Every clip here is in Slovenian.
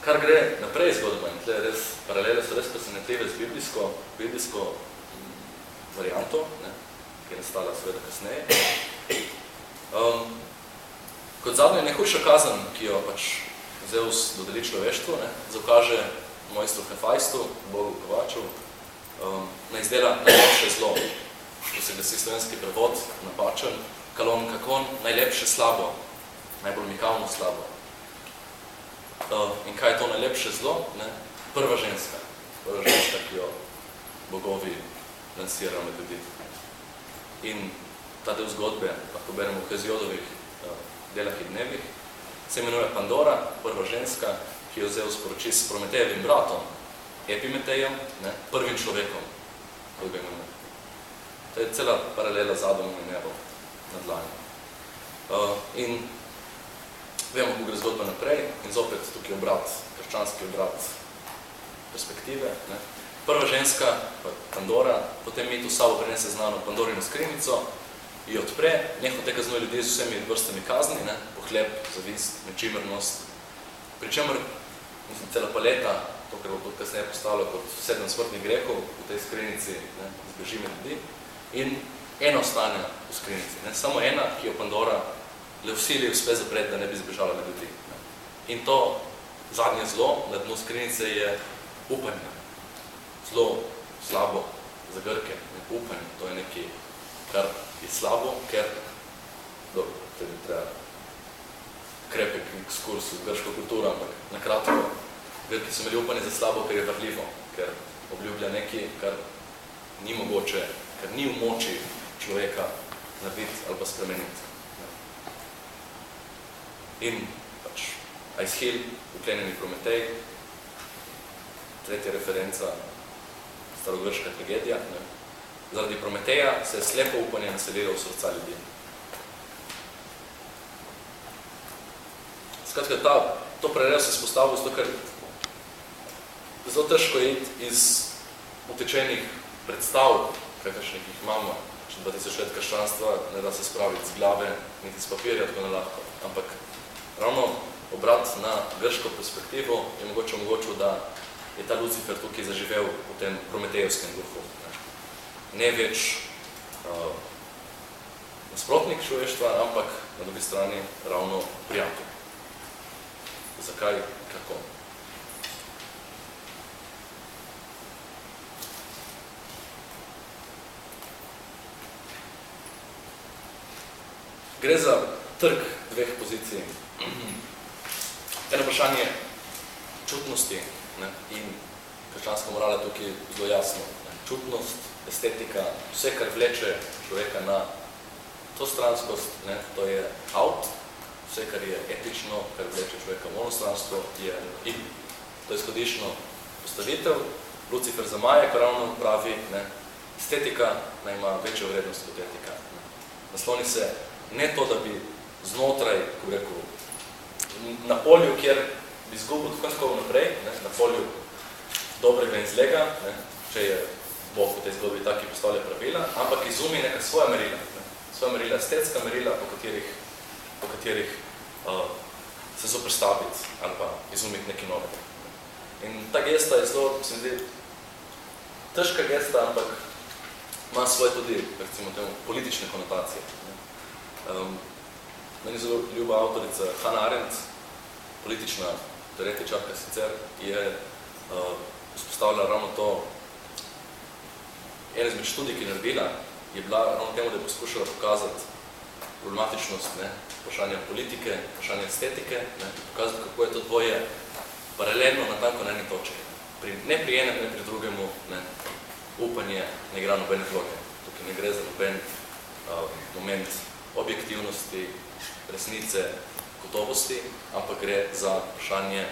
kar gre naprej zgodba in tle res, paralele so res presenetljive z biblijsko varianto, ne, ki je nastala seveda kasneje. Kot zadnje najhujša kazen, ki jo pač Zeus dodeli človeštvu, ne, zaukaže mojstru Hefajstu, bogu kovaču, naj izdela najlepše zlo, ko se glasi slovenski prevod, napačen, kalon kakon, najlepše slabo, najbolj mikavno slabo. In kaj je to najlepše zlo? Ne? Prva ženska, ki jo bogovi lansirajo med ljudi. In ta del zgodbe, lahko beremo v Heziodovih delah in dnevih, se imenuje Pandora, prva ženska, ki jo Zeus poroči s Prometejevim bratom, Epimetejem, ne, prvim človekom, kot ga imenuje. To je cela paralela z Adamom in Evo na dlani. In vemo, ko gre zgodba naprej, in zopet tukaj obrat, krščanski obrat perspektive. Ne. Prva ženska, Pandora, potem mitu sabo prinese znano Pandorino skrinjico, jo odpre, nehote kaznuje ljudi z vsemi vrstami kazni, ne, pohleb, zavist, nečimernost, pri čemer, mislim, cela paleta, to, kar bo kasneje postalo kot 7 smrtnih grehov v tej skrinjici, ne, zbeži med ljudi, in ena ostane v skrinjici, ne, samo ena, ki jo Pandora le vsili uspe zapret, da ne bi zbežala med ljudi. Ne. In to zadnje zlo na dnu skrinjice je upanje. Zlo, slabo za Grke, ne, upanje, to je nekaj, kar je slabo, ker, dobro, tudi treba krepek ekskurs v grško kulturo, ampak nakratko, Grki so imeli upanje za slabo, ker je varljivo, ker obljublja nekaj, kar ni mogoče, ker ni v moči človeka narediti ali pa spremeniti. In pač Aishil, uklenjeni Prometej, tretja referenca, starogrška tragedija. Ne. Zaradi Prometeja se je slepo upanje naselilo v srca ljudi. Skratka, to paralelo se spostavilo zato, ker zelo težko je iti iz utečenih predstav, kakršnih jih imamo, še 2000 let krščanstva, ne da se spraviti z glave, niti z papirja, tako ne lahko. Ampak ravno obrat na grško perspektivo je mogoče omogočil, da je ta Lucifer tukaj zaživel v tem prometejevskem duhu. Ne več nasprotnik človeštva, ampak na drugi strani ravno prijatelj. Zakaj? Kako? Gre za trg dveh pozicij. Eno vprašanje čutnosti, ne, in krščanska morala tukaj zelo jasno. Ne. Čutnost, estetika, vse, kar vleče človeka na to stranskost, ne, to je out, vse, kar je etično, kar vleče človeka v monostranstvo, je in. To je izhodiščno postavitev. Lucifer zamaje, ko ravno pravi, ne, estetika naj ima večjo vrednost kot etika. Ne. Nasloni se ne to, da bi znotraj, ko rekel, na polju, kjer bi izgubil tako naprej, ne, na polju dobrega in zlega, ne, če je Bog v tej zgodbi taki postavlja pravila, ampak izumi neka svoja merila. Ne. Svoja merila, estetska merila, po katerih se zoprstaviti ali pa izumiti nekaj novega. In ta gesta je zelo, se mi zdi, težka gesta, ampak ima svoje tudi, recimo temu, politične konotacije. Meni zelo ljuba avtorica Hannah Arendt, politična teoretičarka sicer, je vzpostavila ravno to. Ena izmed študij, ki je naredila, je bila ravno temu, da je poskušala pokazati problematičnost, ne, vprašanja politike, vprašanja estetike, ne, pokazati, kako je to dvoje paralelno natanko na eni točki. Ne pri enem, ne pri drugemu, ne, upanje ne igra nobene vloge. Tukaj ne gre za noben moment objektivnosti, resnice, gotovosti, ampak gre za vprašanje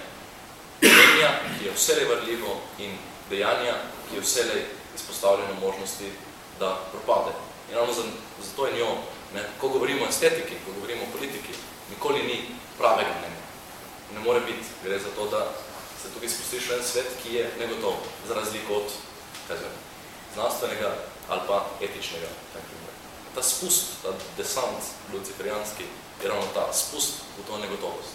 dejanja, ki je vselej varljivo, in dejanja, ki je vselej izpostavljeno možnosti, da propade. In ravno zato je njo, ne, ko govorimo o estetiki, ko govorimo o politiki, nikoli ni pravega mnenja. Ne more biti. Gre za to, da se tukaj spustiš en svet, ki je negotov, za razliko od znanstvenega ali pa etičnega. Ta spust, ta desant luciferijanski, je ravno ta spust v to negotovost.